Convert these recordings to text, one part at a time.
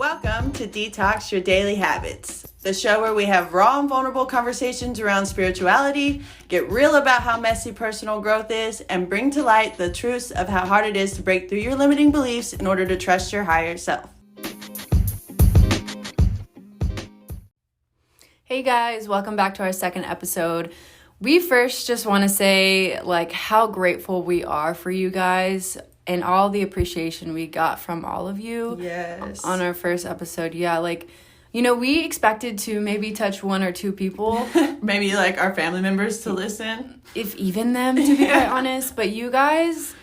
Welcome to Detox Your Daily Habits, the show where we have raw and vulnerable conversations around spirituality, get real about how messy personal growth is, and bring to light the truths of how hard it is to break through your limiting beliefs in order to trust your higher self. Hey guys, welcome back to our second episode. We first just want to say how grateful we are for you guys and all the appreciation we got from all of you. Yes. On our first episode. Yeah, we expected to maybe touch one or two people. Maybe our family members to listen. If even them, to be quite honest. But you guys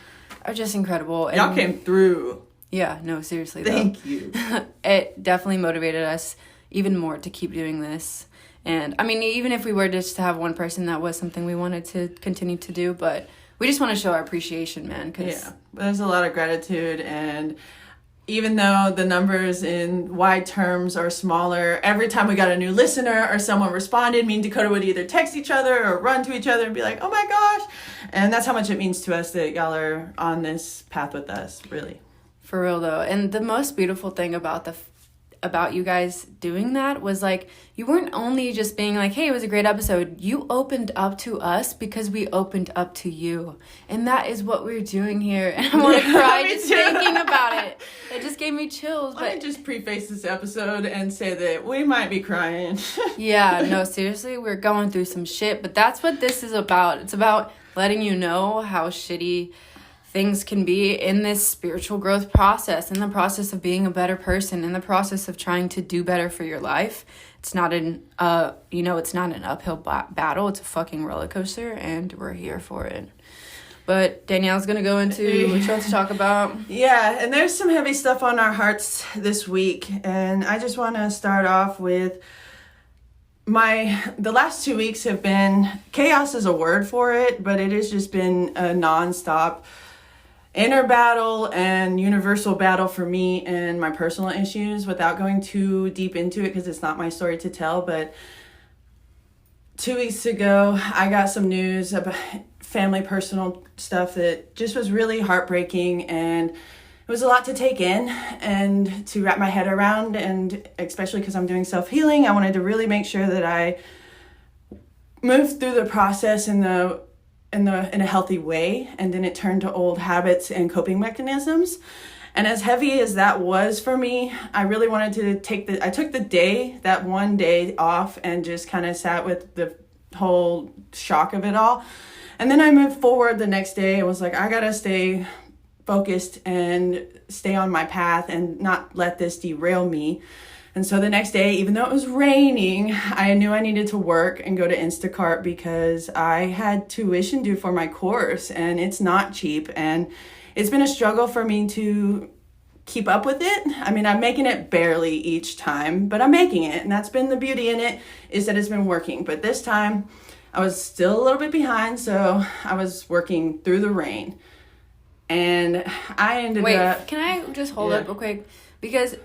are just incredible. And y'all came through. Yeah, no, seriously though. Thank you. It definitely motivated us even more to keep doing this. And I mean, even if we were just to have one person, that was something we wanted to continue to do. But we just want to show our appreciation, man. Yeah, there's a lot of gratitude. And even though the numbers in wide terms are smaller, every time we got a new listener or someone responded, me and Dakota would either text each other or run to each other and be like, oh my gosh. And that's how much it means to us that y'all are on this path with us, really. For real, though. And the most beautiful thing about you guys doing that was you weren't only just being hey, it was a great episode. You opened up to us because we opened up to you. And that is what we're doing here. And I want to cry just thinking about it. It just gave me chills. Let me just preface this episode and say that we might be crying. Yeah, no, seriously, we're going through some shit. But that's what this is about. It's about letting you know how shitty things can be in this spiritual growth process, in the process of being a better person, in the process of trying to do better for your life. It's not an uphill battle. It's a fucking roller coaster, and we're here for it. But Danielle's going to go into what she wants to talk about. Yeah, and there's some heavy stuff on our hearts this week, and I just want to start off with the last 2 weeks have been, chaos is a word for it, but it has just been a nonstop inner battle and universal battle for me and my personal issues, without going too deep into it because it's not my story to tell. But 2 weeks ago, I got some news about family personal stuff that just was really heartbreaking, and it was a lot to take in and to wrap my head around. And especially because I'm doing self-healing, I wanted to really make sure that I moved through the process in a healthy way, and then it turned to old habits and coping mechanisms. And as heavy as that was for me, I really wanted to I took that one day off and just kind of sat with the whole shock of it all. And then I moved forward the next day and was like, I gotta stay focused and stay on my path and not let this derail me. And so the next day, even though it was raining, I knew I needed to work and go to Instacart because I had tuition due for my course, and it's not cheap. And it's been a struggle for me to keep up with it. I mean, I'm making it barely each time, but I'm making it. And that's been the beauty in it, is that it's been working. But this time I was still a little bit behind, so I was working through the rain. And I ended up... Wait, can I just hold up real quick? Because...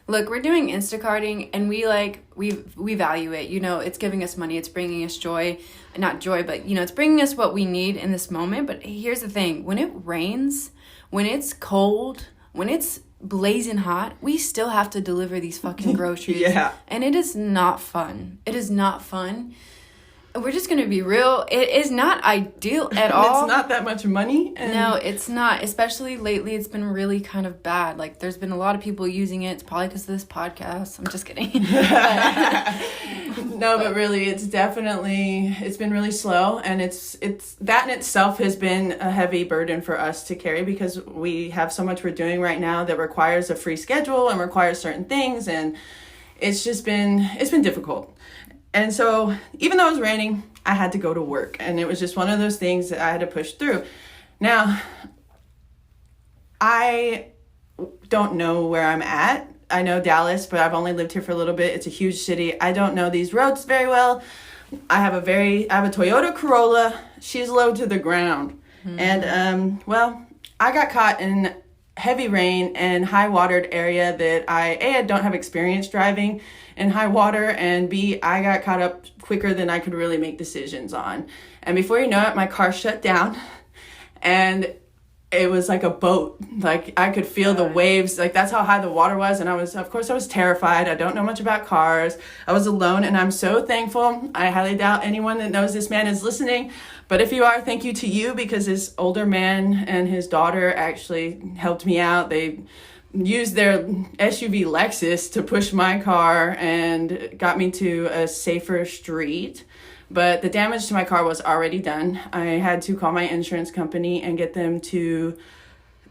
look, we're doing Instacarting, and we value it. It's giving us money. It's bringing us joy. Not joy, but, it's bringing us what we need in this moment. But here's the thing. When it rains, when it's cold, when it's blazing hot, we still have to deliver these fucking groceries. Yeah. And it is not fun. It is not fun. We're just going to be real. It is not ideal at all. It's not that much money. No, it's not. Especially lately, it's been really kind of bad. There's been a lot of people using it. It's probably because of this podcast. I'm just kidding. No, but really, it's been really slow. And it's that in itself has been a heavy burden for us to carry, because we have so much we're doing right now that requires a free schedule and requires certain things. And it's been difficult. And so even though it was raining, I had to go to work. And it was just one of those things that I had to push through. Now, I don't know where I'm at. I know Dallas, but I've only lived here for a little bit. It's a huge city. I don't know these roads very well. I have a Toyota Corolla. She's low to the ground. Mm-hmm. And, I got caught in heavy rain and high watered area that I don't have experience driving in high water, and B, I got caught up quicker than I could really make decisions on. And before you know it, my car shut down, and it was like a boat. Like I could feel the waves. Like that's how high the water was. And I was terrified. I don't know much about cars. I was alone, and I'm so thankful. I highly doubt anyone that knows this man is listening. But if you are, thank you to you, because this older man and his daughter actually helped me out. They used their SUV Lexus to push my car and got me to a safer street. But the damage to my car was already done. I had to call my insurance company and get them to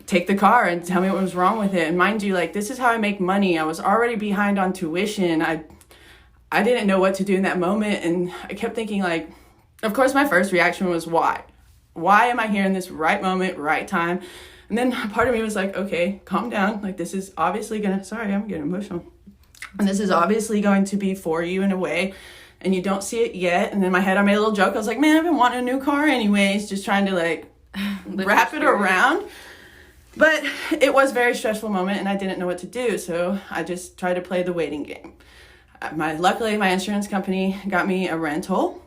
take the car and tell me what was wrong with it. And mind you, like, this is how I make money. I was already behind on tuition. I didn't know what to do in that moment. And I kept thinking, like, of course, my first reaction was, why? Why am I here in this right moment, right time? And then part of me was like, okay, calm down. Like, this is obviously sorry, I'm getting emotional. And this is obviously going to be for you in a way, and you don't see it yet. And in my head, I made a little joke. I was like, man, I've been wanting a new car anyways, just trying to like wrap it around. But it was a very stressful moment, and I didn't know what to do. So I just tried to play the waiting game. Luckily, my insurance company got me a rental.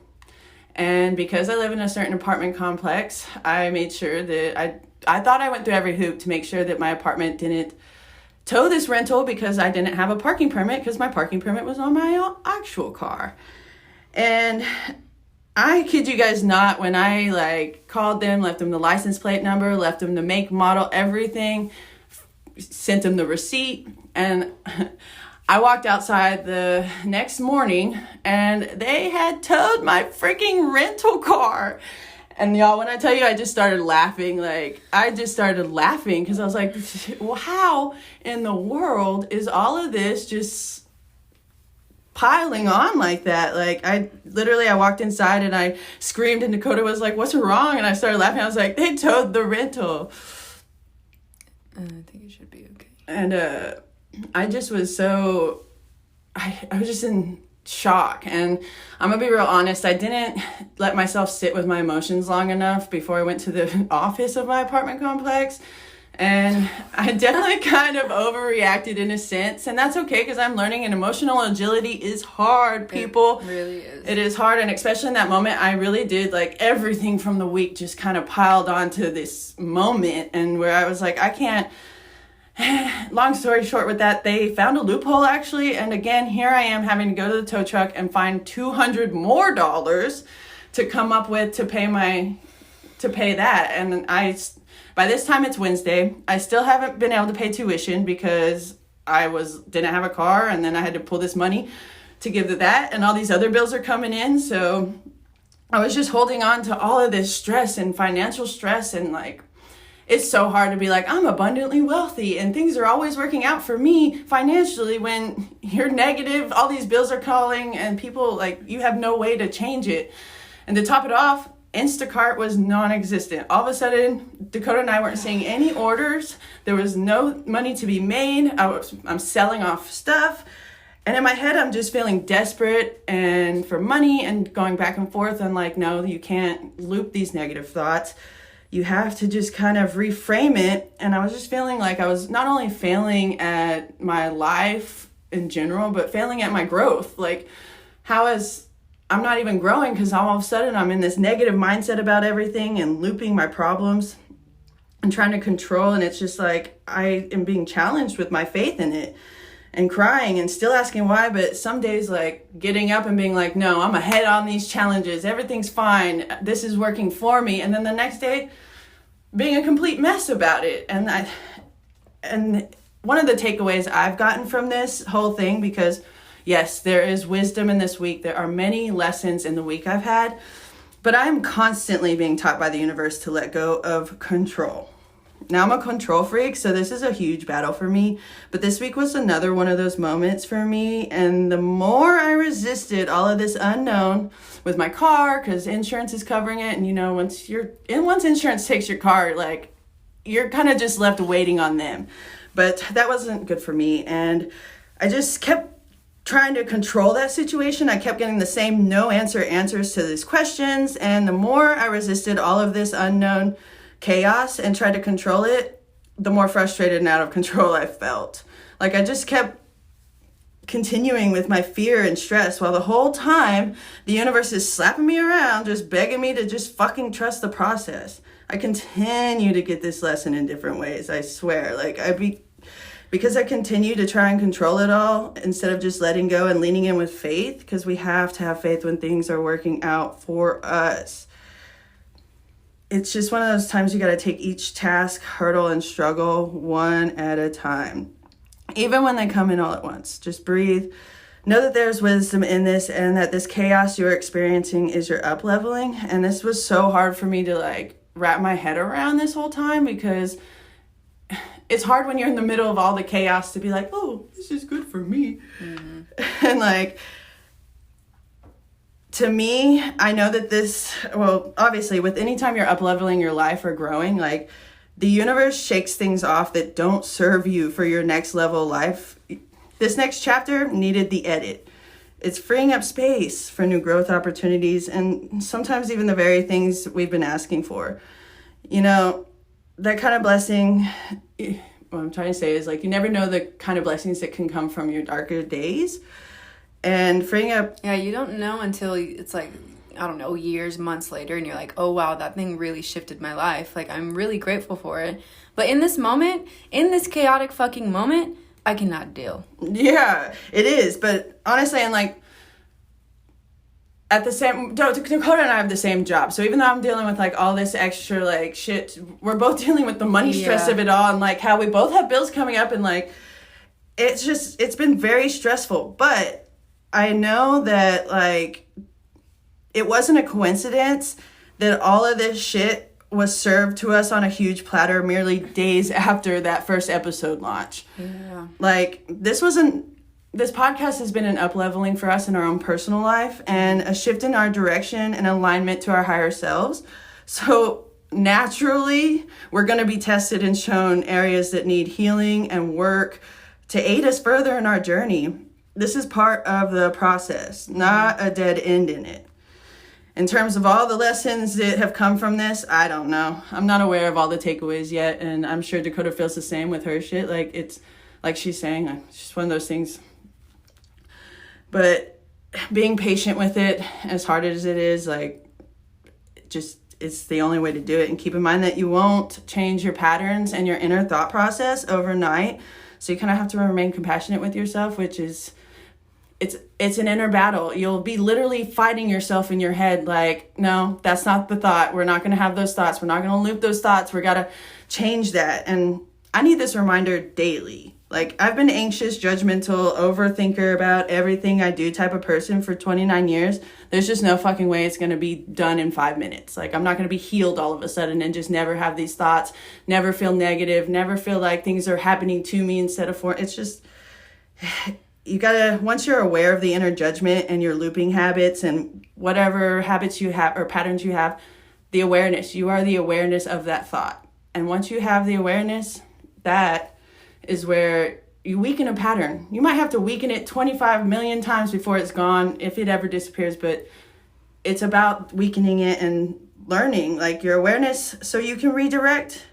And because I live in a certain apartment complex, I made sure that I thought I went through every hoop to make sure that my apartment didn't tow this rental, because I didn't have a parking permit, because my parking permit was on my actual car. And I kid you guys not, when I like called them, left them the license plate number, left them the make, model, everything, sent them the receipt, and I walked outside the next morning and they had towed my freaking rental car. And y'all, when I tell you, I just started laughing. Because I was like, well, how in the world is all of this just piling on like that? Like, I walked inside and I screamed, and Dakota was like, what's wrong? And I started laughing. I was like, they towed the rental. I think it should be okay. And I just was I was just in shock. And I'm gonna be real honest, I didn't let myself sit with my emotions long enough before I went to the office of my apartment complex. And I definitely kind of overreacted in a sense, and that's okay, because I'm learning, and emotional agility is hard, people. It really is. It is hard, and especially in that moment, I really did, like, everything from the week just kind of piled onto this moment, and where I was like, I can't. Long story short with that, they found a loophole, actually, and again, here I am having to go to the tow truck and find $200 more to come up with to pay that. And by this time it's Wednesday. I still haven't been able to pay tuition because I didn't have a car, and then I had to pull this money to give to that, and all these other bills are coming in. So I was just holding on to all of this stress and financial stress, and like, it's so hard to be like, I'm abundantly wealthy and things are always working out for me financially, when you're negative, all these bills are calling, and people, like, you have no way to change it. And to top it off, Instacart was non-existent. All of a sudden, Dakota and I weren't seeing any orders. There was no money to be made. I'm selling off stuff. And in my head, I'm just feeling desperate and for money, and going back and forth. I'm like, no, you can't loop these negative thoughts. You have to just kind of reframe it. And I was just feeling like I was not only failing at my life in general, but failing at my growth. Like, I'm not even growing, because all of a sudden I'm in this negative mindset about everything and looping my problems and trying to control. And it's just like, I am being challenged with my faith in it, and crying and still asking why. But some days, like, getting up and being like, no, I'm ahead on these challenges. Everything's fine. This is working for me. And then the next day being a complete mess about it. And one of the takeaways I've gotten from this whole thing, because yes, there is wisdom in this week. There are many lessons in the week I've had, but I'm constantly being taught by the universe to let go of control. Now, I'm a control freak, so this is a huge battle for me, but this week was another one of those moments for me. And the more I resisted all of this unknown with my car, because insurance is covering it, and once insurance takes your car, like, you're kind of just left waiting on them. But that wasn't good for me, and I just kept trying to control that situation. I kept getting the same no answers to these questions, and the more I resisted all of this unknown chaos and tried to control it, the more frustrated and out of control I felt. Like, I just kept continuing with my fear and stress, while the whole time the universe is slapping me around, just begging me to just fucking trust the process. I continue to get this lesson in different ways, I swear. Like, because I continue to try and control it all instead of just letting go and leaning in with faith, because we have to have faith when things are working out for us. It's just one of those times you got to take each task, hurdle, and struggle one at a time. Even when they come in all at once, just breathe. Know that there's wisdom in this and that this chaos you're experiencing is your up-leveling. And this was so hard for me to like wrap my head around this whole time, because it's hard when you're in the middle of all the chaos to be like, oh, this is good for me. Mm-hmm. And like, to me, I know that this, well, obviously with any time you're up-leveling your life or growing, like the universe shakes things off that don't serve you for your next level life. This next chapter needed the edit. It's freeing up space for new growth opportunities and sometimes even the very things we've been asking for. You know, that kind of blessing, what I'm trying to say is like, you never know the kind of blessings that can come from your darker days. And freeing up... Yeah, you don't know until it's like, I don't know, years, months later, and you're like, oh, wow, that thing really shifted my life. Like, I'm really grateful for it. But in this moment, in this chaotic fucking moment, I cannot deal. Yeah, it is. But honestly, and like, at the same... Dakota and I have the same job. So even though I'm dealing with like all this extra like shit, we're both dealing with the money stress of it all, and like how we both have bills coming up, and like, it's been very stressful. But I know that, like, it wasn't a coincidence that all of this shit was served to us on a huge platter merely days after that first episode launch. Yeah. Like, this podcast has been an up-leveling for us in our own personal life and a shift in our direction and alignment to our higher selves. So, naturally, we're going to be tested and shown areas that need healing and work to aid us further in our journey. This is part of the process, not a dead end in it. In terms of all the lessons that have come from this, I don't know. I'm not aware of all the takeaways yet, and I'm sure Dakota feels the same with her shit. Like, it's like she's saying, it's just one of those things. But being patient with it, as hard as it is, like, it's the only way to do it. And keep in mind that you won't change your patterns and your inner thought process overnight. So you kind of have to remain compassionate with yourself, which is... It's an inner battle. You'll be literally fighting yourself in your head like, no, that's not the thought. We're not going to have those thoughts. We're not going to loop those thoughts. We got to change that. And I need this reminder daily. Like, I've been anxious, judgmental, overthinker about everything I do type of person for 29 years. There's just no fucking way it's going to be done in 5 minutes. Like, I'm not going to be healed all of a sudden and just never have these thoughts, never feel negative, never feel like things are happening to me instead of for... It's just... You gotta, once you're aware of the inner judgment and your looping habits and whatever habits you have or patterns you have, the awareness, you are the awareness of that thought. And once you have the awareness, that is where you weaken a pattern. You might have to weaken it 25 million times before it's gone, if it ever disappears, but it's about weakening it and learning, like, your awareness so you can redirect.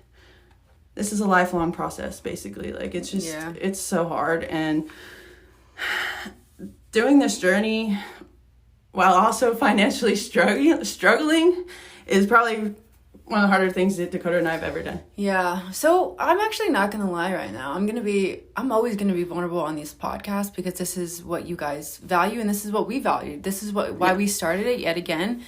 This is a lifelong process, basically. Like, it's just, It's so hard. And doing this journey while also financially struggling is probably one of the harder things that Dakota and I have ever done. Yeah. So I'm actually not going to lie right now. I'm always going to be vulnerable on these podcasts because this is what you guys value and this is what we value. This is why we started it yet again.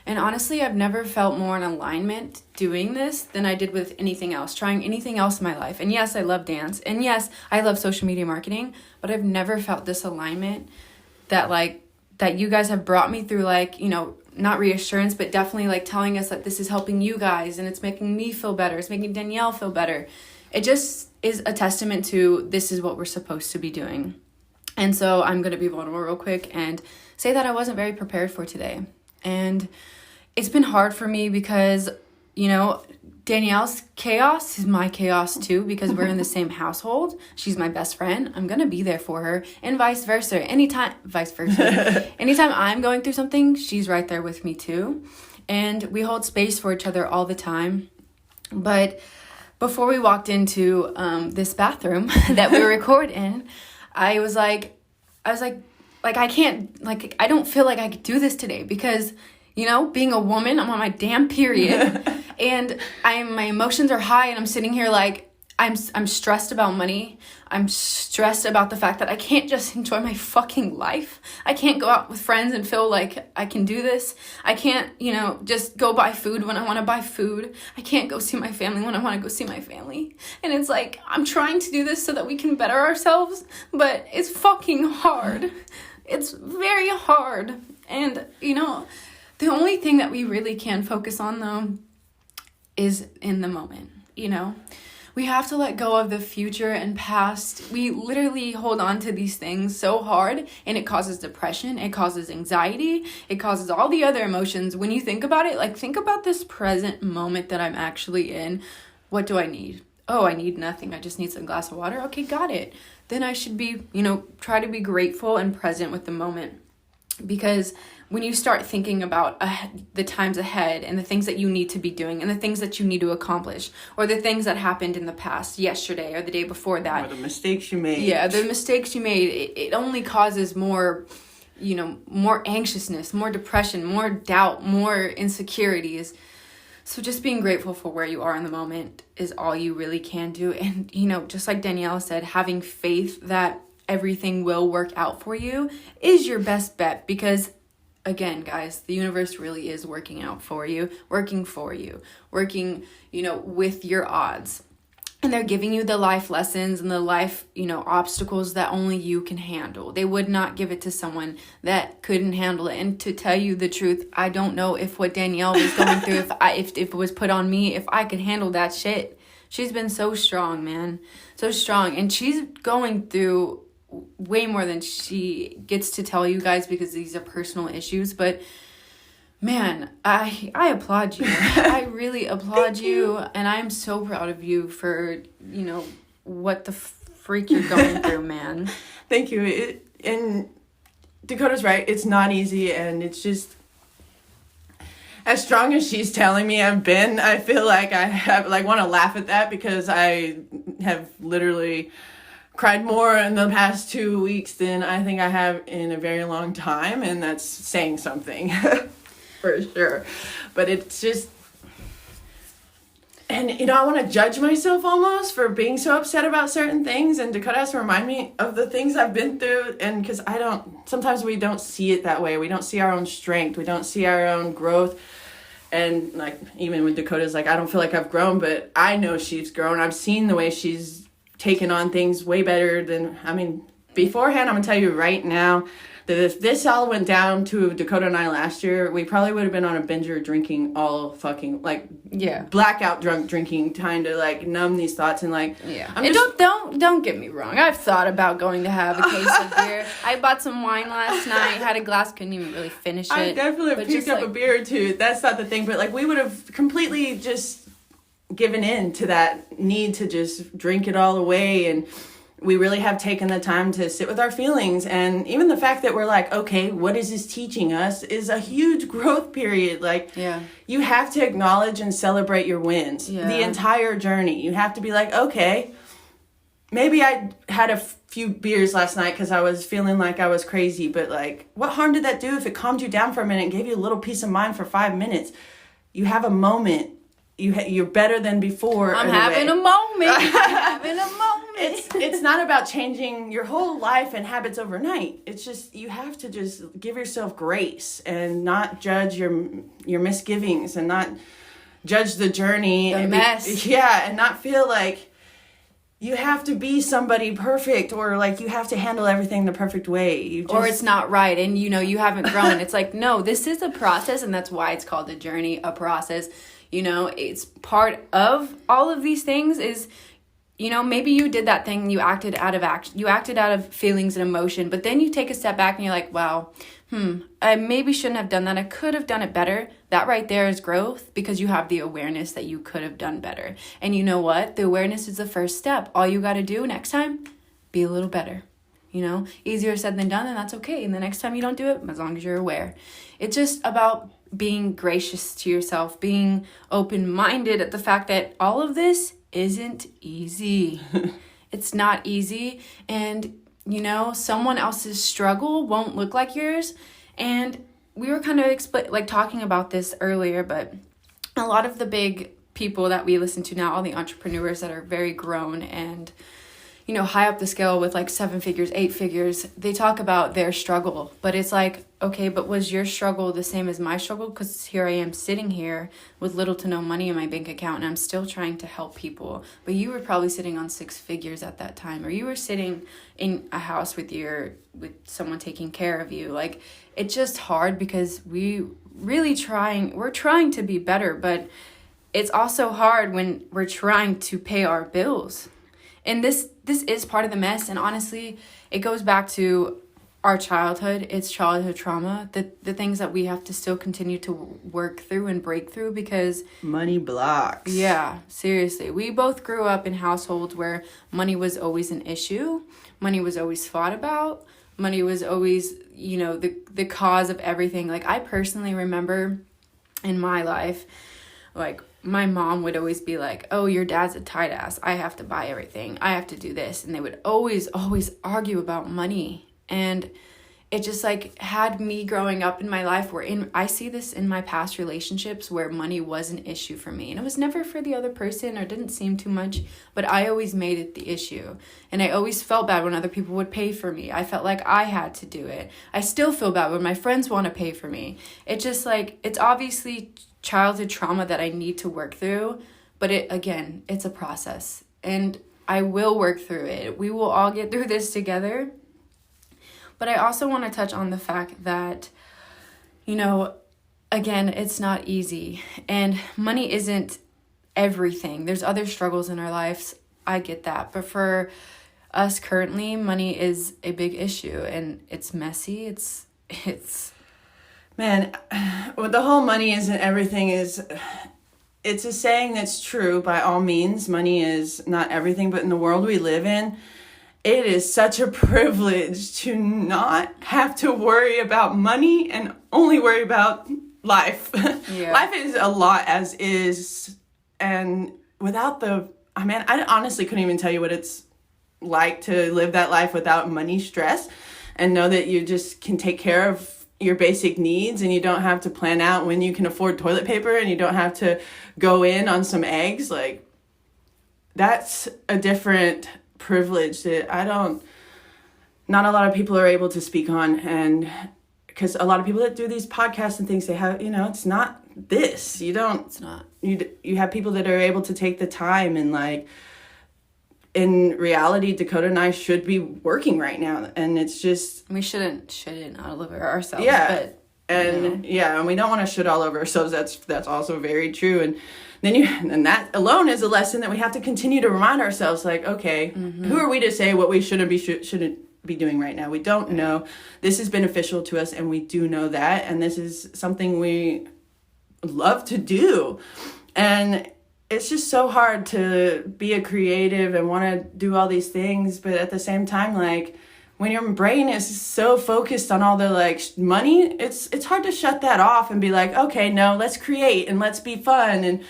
And honestly, I've never felt more in alignment doing this than I did with anything else, trying anything else in my life. And yes, I love dance. And yes, I love social media marketing. But I've never felt this alignment that you guys have brought me through, like, you know, not reassurance, but definitely like telling us that this is helping you guys and it's making me feel better. It's making Danielle feel better. It just is a testament to this is what we're supposed to be doing. And so I'm going to be vulnerable real quick and say that I wasn't very prepared for today. And it's been hard for me because, you know, Danielle's chaos is my chaos too because we're in the same household. She's my best friend. I'm going to be there for her and vice versa. Anytime I'm going through something, she's right there with me too. And we hold space for each other all the time. But before we walked into this bathroom that we record in, I was like, I can't, I don't feel like I could do this today because, you know, being a woman, I'm on my damn period And my emotions are high, and I'm sitting here like, I'm stressed about money. I'm stressed about the fact that I can't just enjoy my fucking life. I can't go out with friends and feel like I can do this. I can't, just go buy food when I want to buy food. I can't go see my family when I want to go see my family. And it's like, I'm trying to do this so that we can better ourselves, but it's fucking hard. It's very hard. And, the only thing that we really can focus on, though, is in the moment, We have to let go of the future and past. We literally hold on to these things so hard, and it causes depression, it causes anxiety, it causes all the other emotions. When you think about it, like, think about this present moment that I'm actually in. What do I need? Oh, I need nothing. I just need some glass of water. Okay, got it. Then I should be, try to be grateful and present with the moment. Because when you start thinking about the times ahead and the things that you need to be doing and the things that you need to accomplish, or the things that happened in the past, yesterday or the day before that. Or the mistakes you made. Yeah, the mistakes you made, it only causes more, more anxiousness, more depression, more doubt, more insecurities. So just being grateful for where you are in the moment is all you really can do. And, just like Danielle said, having faith that everything will work out for you is your best bet, because again, guys, the universe really is working out for you, working with your odds. And they're giving you the life lessons and the life, obstacles that only you can handle. They would not give it to someone that couldn't handle it. And to tell you the truth, I don't know if what Danielle was going through, if it was put on me, if I could handle that shit. She's been so strong, man. So strong. And she's going through way more than she gets to tell you guys, because these are personal issues. But man, I applaud you. I really applaud you, and I'm so proud of you for what the freak you're going through, man. Thank you. And Dakota's right, it's not easy, and it's just, as strong as she's telling me I've been, I feel like I want to laugh at that, because I have literally cried more in the past 2 weeks than I think I have in a very long time, and that's saying something for sure. But it's just, and I want to judge myself almost for being so upset about certain things, and Dakota has to remind me of the things I've been through, and because sometimes we don't see it that way. We don't see our own strength, we don't see our own growth. And like, even with Dakota's like, I don't feel like I've grown, but I know she's grown. I've seen the way she's taken on things way better than, beforehand. I'm gonna tell you right now that if this all went down to Dakota and I last year, we probably would have been on a binger drinking all fucking, blackout drunk drinking, trying to numb these thoughts, and don't get me wrong, I've thought about going to have a case of beer. I bought some wine last night, had a glass, couldn't even really finish it. I definitely picked up a beer or two. That's not the thing, but we would have completely just given in to that need to just drink it all away. And we really have taken the time to sit with our feelings, and even the fact that we're like, okay, what is this teaching us, is a huge growth period. You have to acknowledge and celebrate your wins, the entire journey. You have to be like, okay, maybe I had a few beers last night because I was feeling like I was crazy, but what harm did that do if it calmed you down for a minute and gave you a little peace of mind for 5 minutes? You have a moment. You're better than before. I'm having a moment. It's not about changing your whole life and habits overnight. It's just, you have to just give yourself grace and not judge your misgivings, and not judge the journey. The mess. And not feel like you have to be somebody perfect, or you have to handle everything the perfect way. Or it's not right, and you haven't grown. It's no, this is a process, and that's why it's called a journey, a process. It's part of all of these things is, maybe you did that thing, you acted out of action, you acted out of feelings and emotion, but then you take a step back and you're like, wow, I maybe shouldn't have done that. I could have done it better. That right there is growth, because you have the awareness that you could have done better. And you know what? The awareness is the first step. All you got to do next time, be a little better. Easier said than done, and that's okay. And the next time you don't do it, as long as you're aware. It's just about being gracious to yourself, being open-minded at the fact that all of this isn't easy. It's not easy. And, someone else's struggle won't look like yours. And we were kind of talking about this earlier, but a lot of the big people that we listen to now, all the entrepreneurs that are very grown and, you know, high up the scale with like 7 figures, 8 figures, they talk about their struggle. But it's like, okay, but was your struggle the same as my struggle? Because here I am sitting here with little to no money in my bank account, and I'm still trying to help people. But you were probably sitting on 6 figures at that time, or you were sitting in a house with someone taking care of you. Like, it's just hard because we're trying to be better, but it's also hard when we're trying to pay our bills. And this is part of the mess. And honestly, it goes back to our childhood. It's childhood trauma. The things that we have to still continue to work through and break through because... money blocks. Yeah, seriously. We both grew up in households where money was always an issue. Money was always fought about. Money was always, you know, the cause of everything. Like, I personally remember in my life, like, my mom would always be like, oh, your dad's a tight ass. I have to buy everything. I have to do this. And they would always argue about money. And it just like had me growing up in my life I see this in my past relationships where money was an issue for me. And it was never for the other person or didn't seem too much, but I always made it the issue. And I always felt bad when other people would pay for me. I felt like I had to do it. I still feel bad when my friends want to pay for me. It's just like, it's obviously childhood trauma that I need to work through, but it's a process, and I will work through it. We will all get through this together. But I also want to touch on the fact that, you know, again, it's not easy, and money isn't everything. There's other struggles in our lives. I get that, but for us currently, money is a big issue, and it's messy. It's Man, well, the whole money isn't everything it's a saying that's true by all means. Money is not everything, but in the world we live in, it is such a privilege to not have to worry about money and only worry about life. Yeah. Life is a lot as is, and without I honestly couldn't even tell you what it's like to live that life without money stress and know that you just can take care of your basic needs, and you don't have to plan out when you can afford toilet paper, and you don't have to go in on some eggs. Like, that's a different privilege that not a lot of people are able to speak on. And because a lot of people that do these podcasts and things, they have, you know, it's not this. It's not. You have people that are able to take the time, and like, in reality, Dakota and I should be working right now, and it's just... we shouldn't all over ourselves. Yeah, but, and and we don't want to shit all over ourselves. That's also very true. And then that alone is a lesson that we have to continue to remind ourselves. Like, okay, who are we to say what we shouldn't be doing right now? We don't know. This is beneficial to us, and we do know that, and this is something we love to do, and it's just so hard to be a creative and want to do all these things, but at the same time, like, when your brain is so focused on all the like money, it's hard to shut that off and be like, okay, no, let's create and let's be fun. And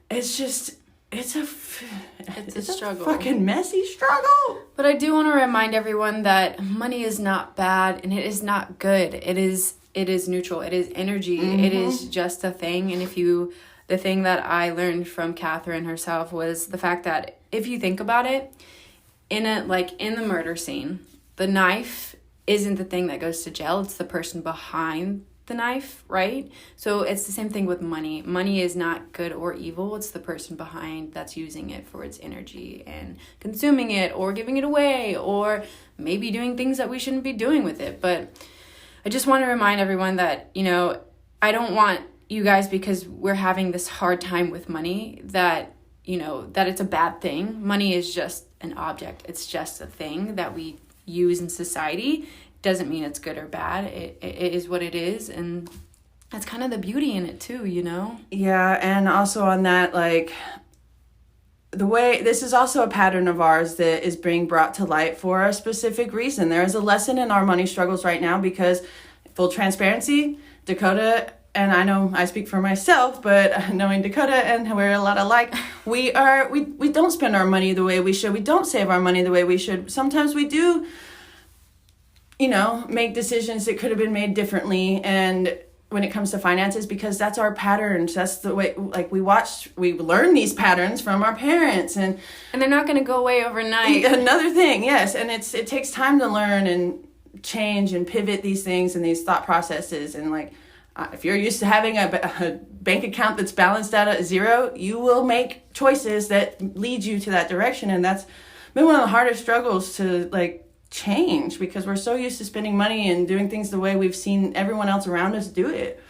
it's just it's a struggle, fucking messy struggle. But I do want to remind everyone that money is not bad and it is not good. It is neutral. It is energy. It is just a thing. And the thing that I learned from Catherine herself was the fact that if you think about it, in the murder scene, the knife isn't the thing that goes to jail. It's the person behind the knife, right? So it's the same thing with money. Money is not good or evil. It's the person behind that's using it for its energy and consuming it or giving it away or maybe doing things that we shouldn't be doing with it. But I just want to remind everyone that, I don't want you guys, because we're having this hard time with money, that it's a bad thing. Money is just an object. It's just a thing that we use in society. Doesn't mean it's good or bad. It is what it is, and that's kind of the beauty in it too, Yeah, and also on that, this is also a pattern of ours that is being brought to light for a specific reason. There is a lesson in our money struggles right now because, full transparency, Dakota, and I know I speak for myself, but knowing Dakota and we're a lot alike, we don't spend our money the way we should. We don't save our money the way we should. Sometimes we do, make decisions that could have been made differently. And when it comes to finances, because that's our patterns. That's the way, like, we learn these patterns from our parents, and they're not going to go away overnight. Another thing, yes. And it takes time to learn and change and pivot these things and these thought processes. And like, if you're used to having a bank account that's balanced out at zero, you will make choices that lead you to that direction. And that's been one of the hardest struggles to like change, because we're so used to spending money and doing things the way we've seen everyone else around us do it.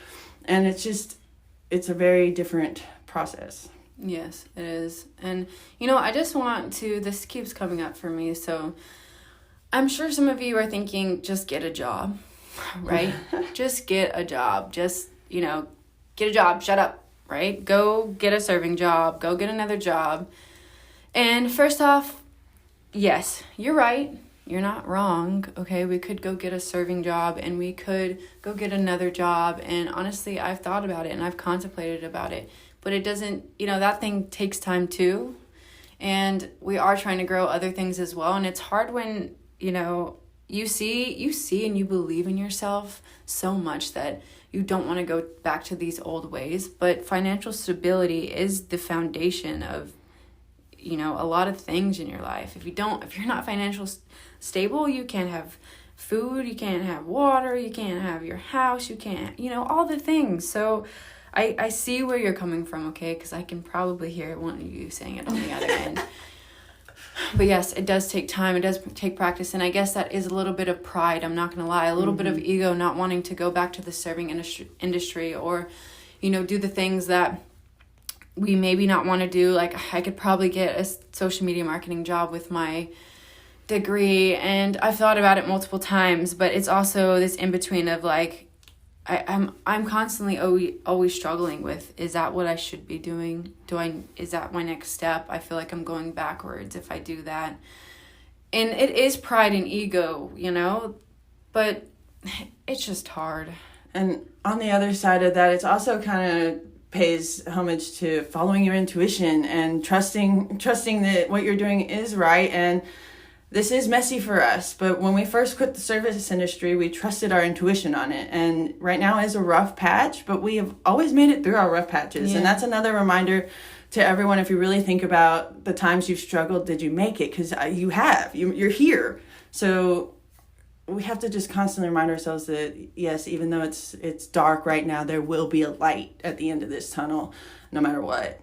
And it's a very different process. Yes, it is. And, you know, I just want to, this keeps coming up for me. So I'm sure some of you are thinking, just get a job, right? Just get a job. Just, you know, get a job. Shut up, right? Go get a serving job. Go get another job. And first off, yes, you're right. You're not wrong, okay? We could go get a serving job and we could go get another job. And honestly, I've thought about it and I've contemplated about it. But it doesn't, you know, that thing takes time too. And we are trying to grow other things as well. And it's hard when, you know, you see and you believe in yourself so much that you don't want to go back to these old ways. But financial stability is the foundation of, you know, a lot of things in your life. If you're not financially stable, you can't have food, you can't have water, you can't have your house, you can't, you know, all the things. So I see where you're coming from, okay? Because I can probably hear one of you saying it on the other end. But yes, it does take time. It does take practice. And I guess that is a little bit of pride. I'm not going to lie. A little bit of ego, not wanting to go back to the serving industry or, you know, do the things that we maybe not want to do. Like, I could probably get a social media marketing job with my degree. And I've thought about it multiple times. But it's also this in-between of, like, I'm constantly always struggling with, is that what I should be doing? Is that my next step? I feel like I'm going backwards if I do that. And it is pride and ego, you know, but it's just hard. And on the other side of that, it's also kind of pays homage to following your intuition and trusting that what you're doing is right. And this is messy for us, but when we first quit the service industry, we trusted our intuition on it. And right now is a rough patch, but we have always made it through our rough patches. Yeah. And that's another reminder to everyone, if you really think about the times you've struggled, did you make it? Because you have. You're here. So we have to just constantly remind ourselves that, yes, even though it's dark right now, there will be a light at the end of this tunnel. No matter what,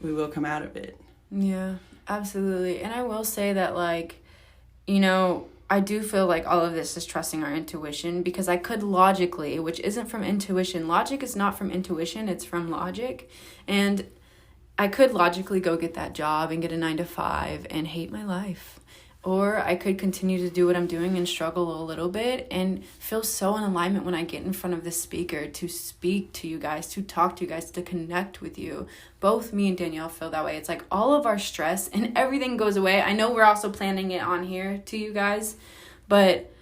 we will come out of it. Yeah, absolutely. And I will say that, like, you know, I do feel like all of this is trusting our intuition, because I could logically, which isn't from intuition. Logic is not from intuition, it's from logic. And I could logically go get that job and get a 9-to-5 and hate my life. Or I could continue to do what I'm doing and struggle a little bit and feel so in alignment when I get in front of the speaker to speak to you guys, to talk to you guys, to connect with you. Both me and Danielle feel that way. It's like all of our stress and everything goes away. I know we're also planning it on here to you guys, but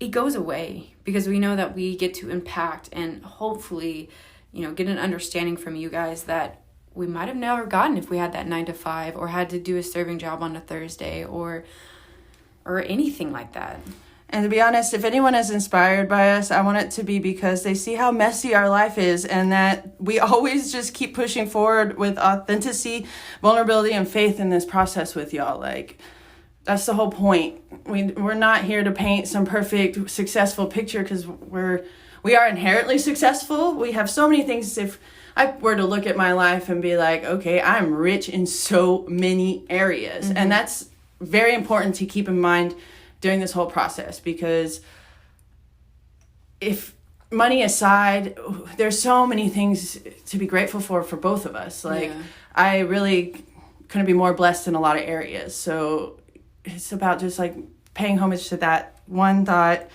it goes away because we know that we get to impact and hopefully, you know, get an understanding from you guys that we might have never gotten if we had that 9-to-5 or had to do a serving job on a Thursday or anything like that. And to be honest, if anyone is inspired by us, I want it to be because they see how messy our life is and that we always just keep pushing forward with authenticity, vulnerability, and faith in this process with y'all. Like, that's the whole point. We're not here to paint some perfect, successful picture because we are inherently successful. We have so many things. If I were to look at my life and be like, okay, I'm rich in so many areas. Mm-hmm. And that's very important to keep in mind during this whole process, because if money aside, there's so many things to be grateful for both of us. Like, yeah. I really couldn't be more blessed in a lot of areas. So it's about just like paying homage to that one thought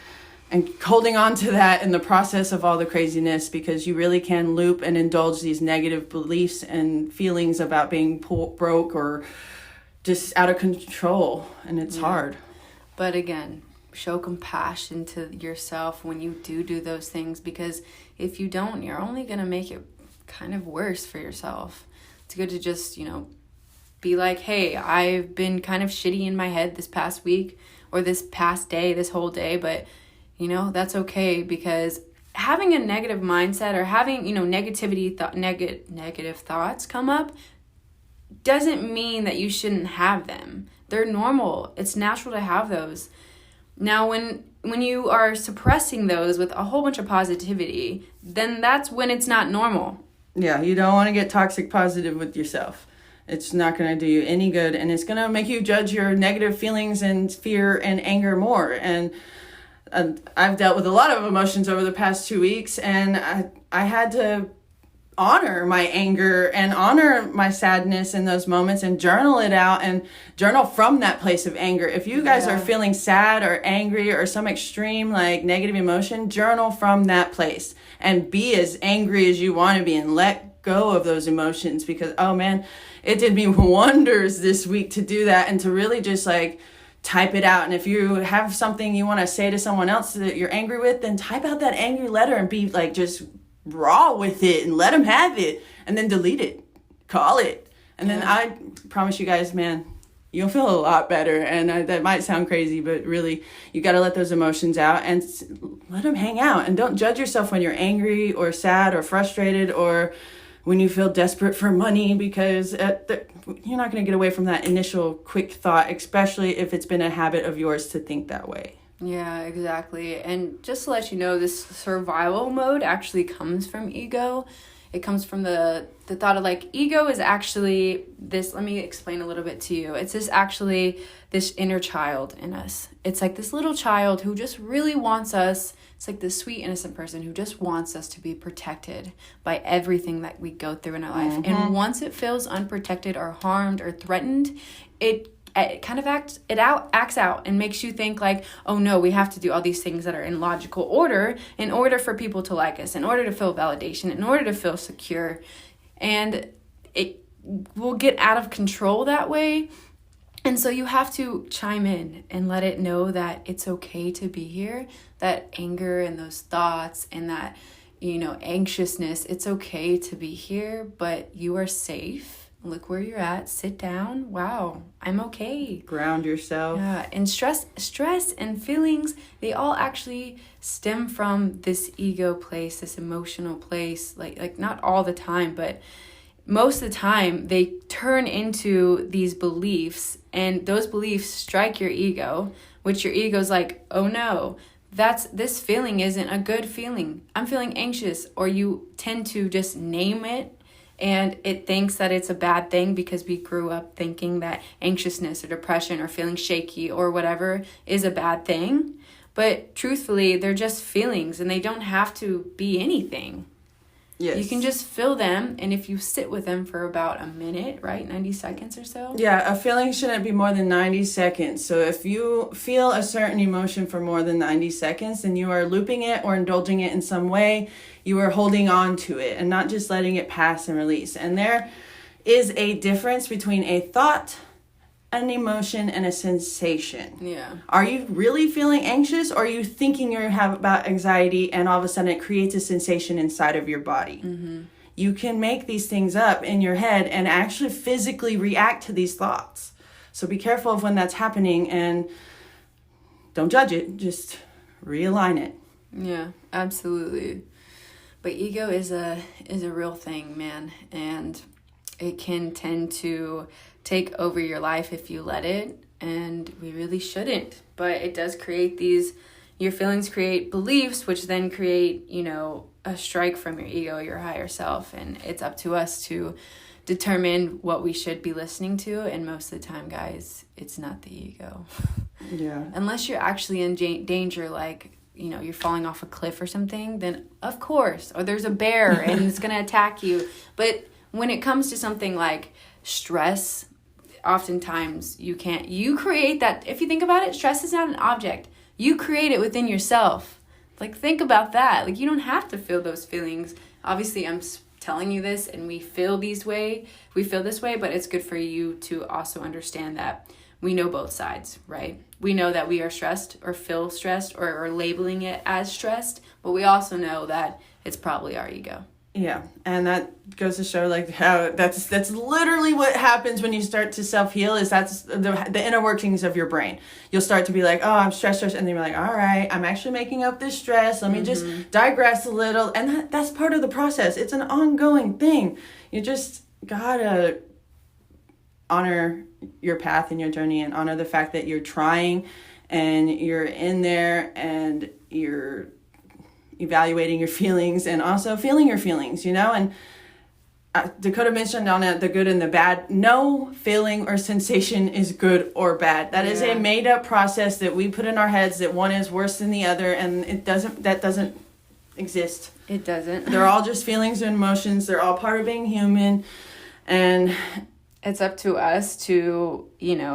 and holding on to that in the process of all the craziness, because you really can loop and indulge these negative beliefs and feelings about being broke or just out of control, and it's hard. But again, show compassion to yourself when you do those things, because if you don't, you're only going to make it kind of worse for yourself. It's good to just, you know, be like, hey, I've been kind of shitty in my head this past week or this past day, this whole day, but, you know, that's okay, because having a negative mindset or having, negative thoughts come up doesn't mean that you shouldn't have them. They're normal. It's natural to have those. Now, when you are suppressing those with a whole bunch of positivity, then that's when it's not normal. Yeah, you don't want to get toxic positive with yourself. It's not going to do you any good, and it's going to make you judge your negative feelings and fear and anger more. And I've dealt with a lot of emotions over the past 2 weeks, and I had to honor my anger and honor my sadness in those moments and journal it out and journal from that place of anger. If you guys are feeling sad or angry or some extreme like negative emotion, journal from that place and be as angry as you want to be and let go of those emotions, because oh man, it did me wonders this week to do that and to really just like type it out. And if you have something you want to say to someone else that you're angry with, then type out that angry letter and be like just raw with it and let them have it, and then delete it, call it. And then I promise you guys, man, you'll feel a lot better. And that might sound crazy, but really you got to let those emotions out and let them hang out. And don't judge yourself when you're angry or sad or frustrated or when you feel desperate for money, because you're not going to get away from that initial quick thought, especially if it's been a habit of yours to think that way. Yeah, exactly. And just to let you know, this survival mode actually comes from ego. It comes from the thought of like, ego is actually this, let me explain a little bit to you. It's this inner child in us. It's like this little child who just really wants us. It's like this sweet, innocent person who just wants us to be protected by everything that we go through in our life. And once it feels unprotected or harmed or threatened, it kind of acts out and makes you think like, oh no, we have to do all these things that are in logical order in order for people to like us, in order to feel validation, in order to feel secure. And it will get out of control that way. And so you have to chime in and let it know that it's okay to be here, that anger and those thoughts and that, anxiousness, it's okay to be here, but you are safe. Look where you're at. Sit down. Wow, I'm okay. Ground yourself. Yeah, and stress and feelings, they all actually stem from this ego place, this emotional place. Like not all the time, but most of the time they turn into these beliefs, and those beliefs strike your ego, which your ego's like, oh no, this feeling isn't a good feeling. I'm feeling anxious, or you tend to just name it. And it thinks that it's a bad thing because we grew up thinking that anxiousness or depression or feeling shaky or whatever is a bad thing. But truthfully, they're just feelings and they don't have to be anything. Yes. You can just feel them, and if you sit with them for about a minute, right? 90 seconds or so. Yeah, a feeling shouldn't be more than 90 seconds. So if you feel a certain emotion for more than 90 seconds, then you are looping it or indulging it in some way. You are holding on to it and not just letting it pass and release. And there is a difference between a thought, an emotion, and a sensation. Yeah. Are you really feeling anxious, or are you thinking you have about anxiety and all of a sudden it creates a sensation inside of your body? Mm-hmm. You can make these things up in your head and actually physically react to these thoughts. So be careful of when that's happening and don't judge it. Just realign it. Yeah, absolutely. But ego is a real thing, man. And it can tend to take over your life if you let it, and we really shouldn't. But it does create your feelings create beliefs, which then create, a strike from your ego, your higher self. And it's up to us to determine what we should be listening to. And most of the time, guys, it's not the ego. Yeah. Unless you're actually in danger, like, you're falling off a cliff or something, then of course, or there's a bear and it's going to attack you. But when it comes to something like stress, oftentimes you create that. If you think about it, stress is not an object. You create it within yourself. Like, think about that. Like, you don't have to feel those feelings. Obviously, I'm telling you this and we feel this way, but it's good for you to also understand that we know both sides, right? We know that we are stressed or feel stressed or labeling it as stressed, but we also know that it's probably our ego. Yeah, and that goes to show like how that's literally what happens when you start to self-heal. Is that's the inner workings of your brain. You'll start to be like, oh, I'm stressed, and then you're like, all right, I'm actually making up this stress. Let me just digress a little, and that's part of the process. It's an ongoing thing. You just gotta honor your path and your journey, and honor the fact that you're trying, and you're in there, and you're evaluating your feelings and also feeling your feelings, and Dakota mentioned on it the good and the bad. No feeling or sensation is good or bad. That is a made up process that we put in our heads that one is worse than the other, and that doesn't exist. It doesn't. They're all just feelings and emotions. They're all part of being human, and it's up to us to,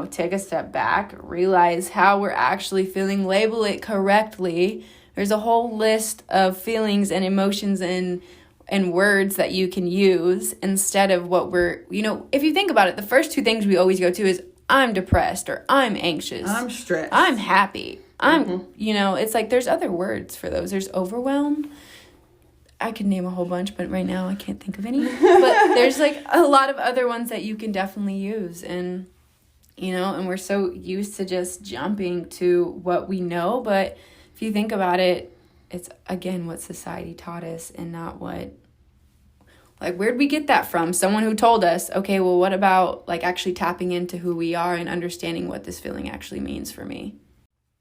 take a step back, realize how we're actually feeling, label it correctly. There's a whole list of feelings and emotions and words that you can use instead of what we're, if you think about it, the first two things we always go to is I'm depressed or I'm anxious. I'm stressed. I'm happy. It's like there's other words for those. There's overwhelmed. I could name a whole bunch, but right now I can't think of any. But there's like a lot of other ones that you can definitely use. And, and we're so used to just jumping to what we know, but if you think about it, it's, again, what society taught us and not what, where'd we get that from? Someone who told us, okay, well, what about, actually tapping into who we are and understanding what this feeling actually means for me?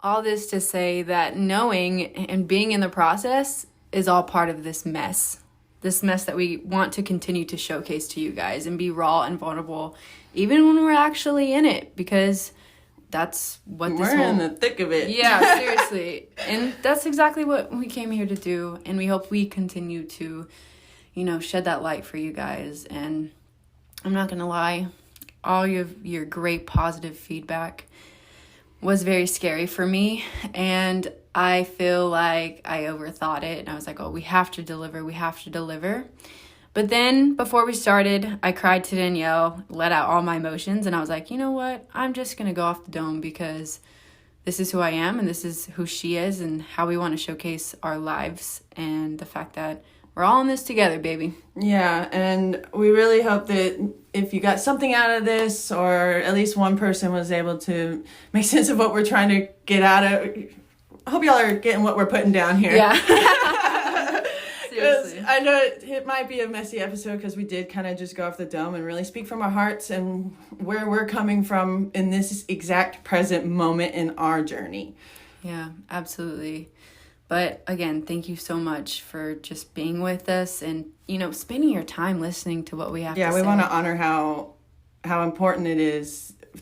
All this to say that knowing and being in the process is all part of this mess that we want to continue to showcase to you guys and be raw and vulnerable, even when we're actually in it, because that's what we're in the thick of it. Yeah, seriously. And that's exactly what we came here to do. And we hope we continue to, shed that light for you guys. And I'm not going to lie, all your great positive feedback was very scary for me. And I feel like I overthought it. And I was like, oh, we have to deliver. But then before we started, I cried to Danielle, let out all my emotions, and I was like, you know what? I'm just going to go off the dome because this is who I am and this is who she is and how we want to showcase our lives and the fact that we're all in this together, baby. Yeah, and we really hope that if you got something out of this, or at least one person was able to make sense of what we're trying to get out of. I hope y'all are getting what we're putting down here. Yeah. Seriously. I know it might be a messy episode because we did kind of just go off the dome and really speak from our hearts and where we're coming from in this exact present moment in our journey. Yeah, absolutely. But again, thank you so much for just being with us and, spending your time listening to what we have to say. Yeah, we want to honor how important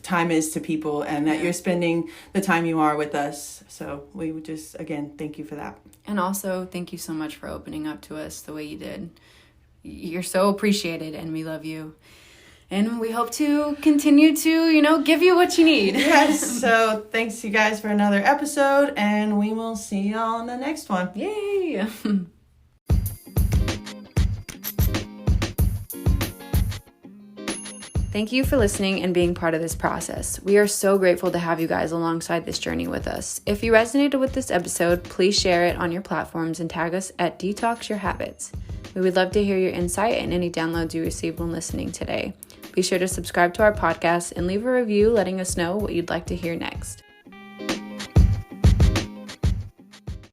time is to people, and that you're spending the time you are with us. So we would just, again, thank you for that. And also, thank you so much for opening up to us the way you did. You're so appreciated, and we love you. And we hope to continue to, give you what you need. Yes. So thanks, you guys, for another episode, and we will see y'all in the next one. Yay! Thank you for listening and being part of this process. We are so grateful to have you guys alongside this journey with us. If you resonated with this episode, please share it on your platforms and tag us at Detox Your Habits. We would love to hear your insight and any downloads you received when listening today. Be sure to subscribe to our podcast and leave a review letting us know what you'd like to hear next.